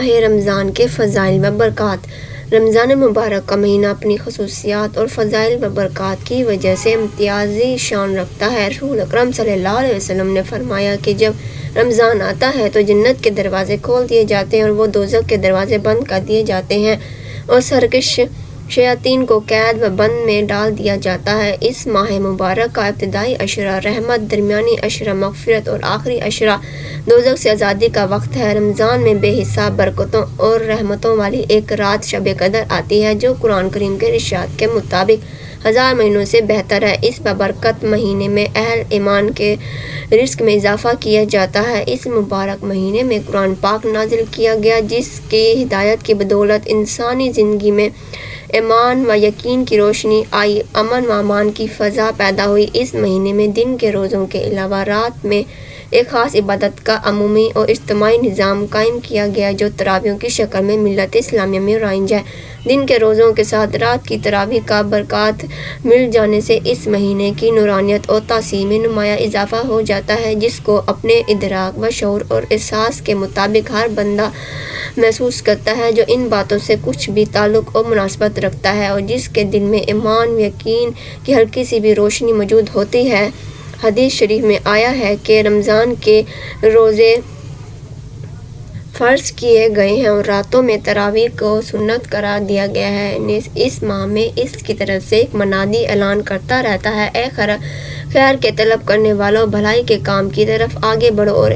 ماہ رمضان کے فضائل و برکات۔ رمضان مبارک کا مہینہ اپنی خصوصیات اور فضائل و برکات کی وجہ سے امتیازی شان رکھتا ہے۔ رسول اکرم صلی اللہ علیہ وسلم نے فرمایا کہ جب رمضان آتا ہے تو جنت کے دروازے کھول دیے جاتے ہیں اور وہ دوزخ کے دروازے بند کر دیے جاتے ہیں اور سرکش شیاطین کو قید و بند میں ڈال دیا جاتا ہے۔ اس ماہ مبارک کا ابتدائی عشرہ رحمت، درمیانی عشرہ مغفرت اور آخری عشرہ دوزخ سے آزادی کا وقت ہے۔ رمضان میں بے حساب برکتوں اور رحمتوں والی ایک رات شب قدر آتی ہے جو قرآن کریم کے ارشاد کے مطابق 1000 مہینوں سے بہتر ہے۔ اس بابرکت مہینے میں اہل ایمان کے رزق میں اضافہ کیا جاتا ہے۔ اس مبارک مہینے میں قرآن پاک نازل کیا گیا جس کی ہدایت کی بدولت انسانی زندگی میں ایمان و یقین کی روشنی آئی، امن و امان کی فضا پیدا ہوئی۔ اس مہینے میں دن کے روزوں کے علاوہ رات میں ایک خاص عبادت کا عمومی اور اجتماعی نظام قائم کیا گیا جو تراویح کی شکل میں ملت اسلامیہ میں رائج ہے۔ دن کے روزوں کے ساتھ رات کی تراویح کا برکات مل جانے سے اس مہینے کی نورانیت اور تاثیر میں نمایاں اضافہ ہو جاتا ہے جس کو اپنے ادراک و شعور اور احساس کے مطابق ہر بندہ محسوس کرتا ہے جو ان باتوں سے کچھ بھی تعلق اور مناسبت رکھتا ہے اور جس کے دل میں ایمان و یقین کی ہلکی سی بھی روشنی موجود ہوتی ہے۔ حدیث شریف میں آیا ہے کہ رمضان کے روزے فرض کیے گئے ہیں اور راتوں میں تراویح کو سنت قرار دیا گیا ہے۔ نیز اس ماہ میں اس کی طرف سے ایک منادی اعلان کرتا رہتا ہے، اے خیر کے طلب کرنے والوں، بھلائی کے کام کی طرف آگے بڑھو اور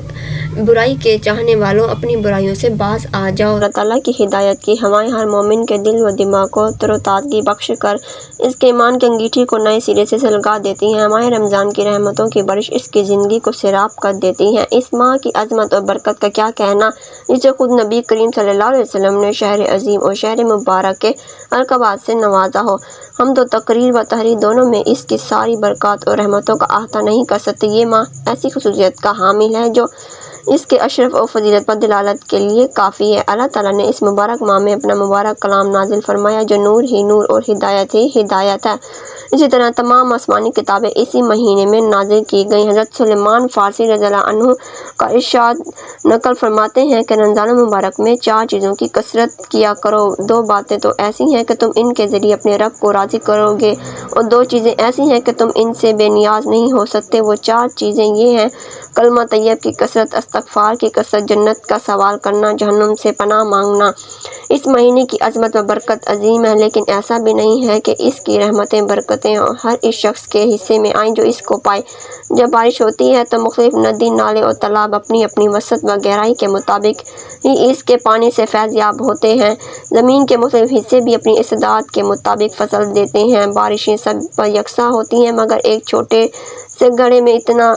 برائی کے چاہنے والوں اپنی برائیوں سے باز آ جاؤ۔ اللہ تعالیٰ کی ہدایت کی ہوائیں ہر مومن کے دل و دماغ کو تر و تازگی بخش کر اس کے ایمان کی انگیٹھی کو نئے سرے سے سلگا دیتی ہیں۔ ماہ رمضان کی رحمتوں کی بارش اس کی زندگی کو سیراب کر دیتی ہے۔ اس ماہ کی عظمت اور برکت کا کیا کہنا، جسے خود نبی کریم صلی اللہ علیہ وسلم نے شہر عظیم اور شہر مبارک کے القابات سے نوازا ہو۔ ہم تو تقریر و تحریر دونوں میں اس کی ساری برکات اور رحمتوں کا احاطہ نہیں کر سکتے۔ یہ ماہ ایسی خصوصیت کا حامل ہے جو اس کے اشرف اور فضیلت پر دلالت کے لیے کافی ہے۔ اللہ تعالیٰ نے اس مبارک ماہ میں اپنا مبارک کلام نازل فرمایا جو نور ہی نور اور ہدایت ہی ہدایت ہے۔ اسی طرح تمام آسمانی کتابیں اسی مہینے میں نازل کی گئیں۔ حضرت سلیمان فارسی رضی اللہ عنہ کا ارشاد نقل فرماتے ہیں کہ رمضان مبارک میں 4 چیزوں کی کثرت کیا کرو۔ 2 باتیں تو ایسی ہیں کہ تم ان کے ذریعے اپنے رب کو راضی کرو گے اور 2 چیزیں ایسی ہیں کہ تم ان سے بے نیاز نہیں ہو سکتے۔ وہ 4 چیزیں یہ ہیں: کلمہ طیب کی کثرت، استغفار کی کثرت، جنت کا سوال کرنا، جہنم سے پناہ مانگنا۔ اس مہینے کی عظمت و برکت عظیم ہے، لیکن ایسا بھی نہیں ہے کہ اس کی رحمتیں برکتیں ہر اس شخص کے حصے میں آئیں جو اس کو پائے۔ جب بارش ہوتی ہے تو مختلف ندی، نالے اور تالاب اپنی اپنی وسعت و گہرائی کے مطابق ہی اس کے پانی سے فیض یاب ہوتے ہیں۔ زمین کے مختلف حصے بھی اپنی استعداد کے مطابق فصل دیتے ہیں۔ بارشیں سب پر یکساں ہوتی ہیں مگر ایک چھوٹے سے گڑھے میں اتنا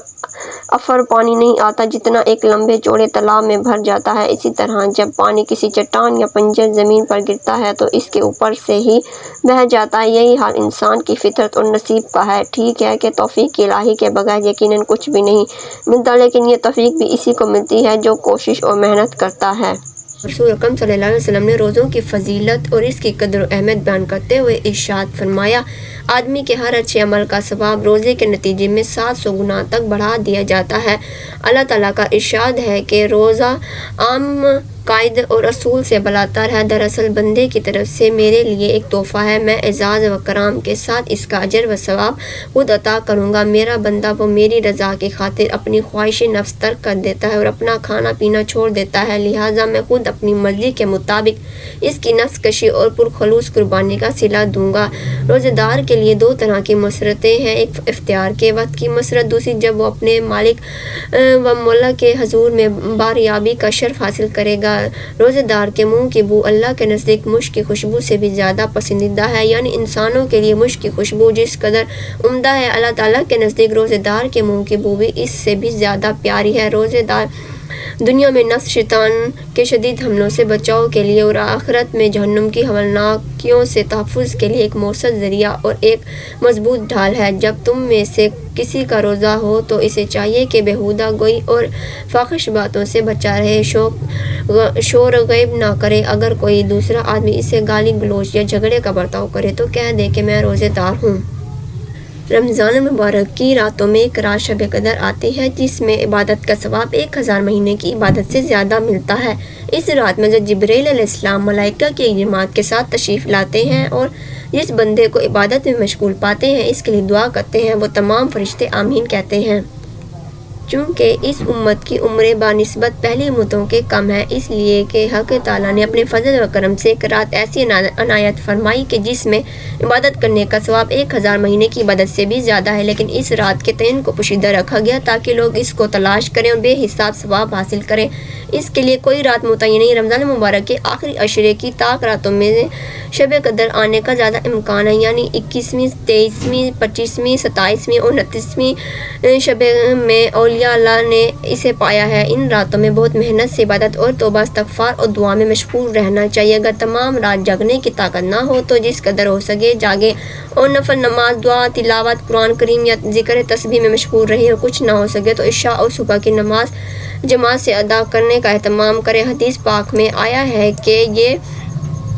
افر پانی نہیں آتا جتنا ایک لمبے چوڑے تالاب میں بھر جاتا ہے۔ اسی طرح جب پانی کسی چٹان یا بنجر زمین پر گرتا ہے تو اس کے اوپر سے ہی بہہ جاتا ہے۔ یہی حال انسان کی فطرت اور نصیب کا ہے۔ ٹھیک ہے کہ توفیق الہی کے بغیر یقیناً کچھ بھی نہیں ملتا، لیکن یہ توفیق بھی اسی کو ملتی ہے جو کوشش اور محنت کرتا ہے۔ رسول اکرم صلی اللہ علیہ وسلم نے روزوں کی فضیلت اور اس کی قدر و اہمیت بیان کرتے ہوئے ارشاد فرمایا، آدمی کے ہر اچھے عمل کا ثواب روزے کے نتیجے میں 700 گنا تک بڑھا دیا جاتا ہے۔ اللہ تعالیٰ کا ارشاد ہے کہ روزہ عام قاعدے اور اصول سے بالاتر ہے۔ دراصل بندے کی طرف سے میرے لیے ایک تحفہ ہے، میں اعزاز و کرام کے ساتھ اس کا اجر و ثواب خود عطا کروں گا۔ میرا بندہ وہ میری رضا کی خاطر اپنی خواہش نفس ترک کر دیتا ہے اور اپنا کھانا پینا چھوڑ دیتا ہے، لہٰذا میں خود اپنی مرضی کے مطابق اس کی نفس کشی اور پرخلوص قربانی کا صلہ دوں گا۔ روزے دار کے لیے 2 طرح کی مسرتیں ہیں، ایک افتیار کے وقت کی مسرت، دوسری جب وہ اپنے مالک و مولا کے حضور میں باریابی کا شرف حاصل کرے گا۔ روزے دار کے منہ کی بو اللہ کے نزدیک مشک کی خوشبو سے بھی زیادہ پسندیدہ ہے، یعنی انسانوں کے لیے مشک کی خوشبو جس قدر عمدہ ہے، اللہ تعالیٰ کے نزدیک روزے دار کے منہ کی بو بھی اس سے بھی زیادہ پیاری ہے۔ روزے دار دنیا میں نفس شیطان کے شدید حملوں سے بچاؤ کے لیے اور آخرت میں جہنم کی ہولناکیوں سے تحفظ کے لیے ایک مؤثر ذریعہ اور ایک مضبوط ڈھال ہے۔ جب تم میں سے کسی کا روزہ ہو تو اسے چاہیے کہ بیہودہ گوئی اور فاحش باتوں سے بچا رہے، شور غیب نہ کرے۔ اگر کوئی دوسرا آدمی اسے گالی گلوچ یا جھگڑے کا برتاؤ کرے تو کہہ دے کہ میں روزے دار ہوں۔ رمضان المبارک کی راتوں میں ایک رات شب قدر آتی ہے جس میں عبادت کا ثواب 1000 مہینے کی عبادت سے زیادہ ملتا ہے۔ اس رات میں جبرائیل علیہ السلام ملائکہ کی ایک جماعت کے ساتھ تشریف لاتے ہیں اور جس بندے کو عبادت میں مشغول پاتے ہیں اس کے لیے دعا کرتے ہیں، وہ تمام فرشتے آمین کہتے ہیں۔ چونکہ اس امت کی عمریں بنسبت پہلی امتوں کے کم ہے، اس لیے کہ حق تعالیٰ نے اپنے فضل و کرم سے ایک رات ایسی عنایت فرمائی کہ جس میں عبادت کرنے کا ثواب 1000 مہینے کی عبادت سے بھی زیادہ ہے، لیکن اس رات کے تعین کو پوشیدہ رکھا گیا تاکہ لوگ اس کو تلاش کریں اور بے حساب ثواب حاصل کریں۔ اس کے لیے کوئی رات متعین نہیں۔ رمضان المبارک کے آخری عشرے کی طاق راتوں میں شب قدر آنے کا زیادہ امکان ہے، یعنی 21ویں، 23ویں، 25ویں، 27ویں اور 29ویں شب میں اولیاء اللہ نے اسے پایا ہے۔ ان راتوں میں بہت محنت سے عبادت اور توبہ، استغفار اور دعا میں مشغول رہنا چاہیے۔ اگر تمام رات جاگنے کی طاقت نہ ہو تو جس قدر ہو سکے جاگیں اور نفل نماز، دعا، تلاوت قرآن کریم یا ذکر تسبیح میں مشغول رہیں، اور کچھ نہ ہو سکے تو عشاء اور صبح کی نماز جماعت سے ادا کرنے کا اہتمام کریں۔ حدیث پاک میں آیا ہے کہ یہ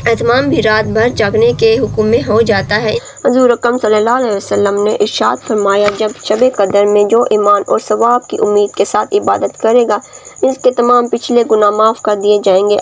اہتمام بھی رات بھر جاگنے کے حکم میں ہو جاتا ہے۔ حضور اکرم صلی اللہ علیہ وسلم نے ارشاد فرمایا، جب شب قدر میں جو ایمان اور ثواب کی امید کے ساتھ عبادت کرے گا اس کے تمام پچھلے گناہ معاف کر دیے جائیں گے۔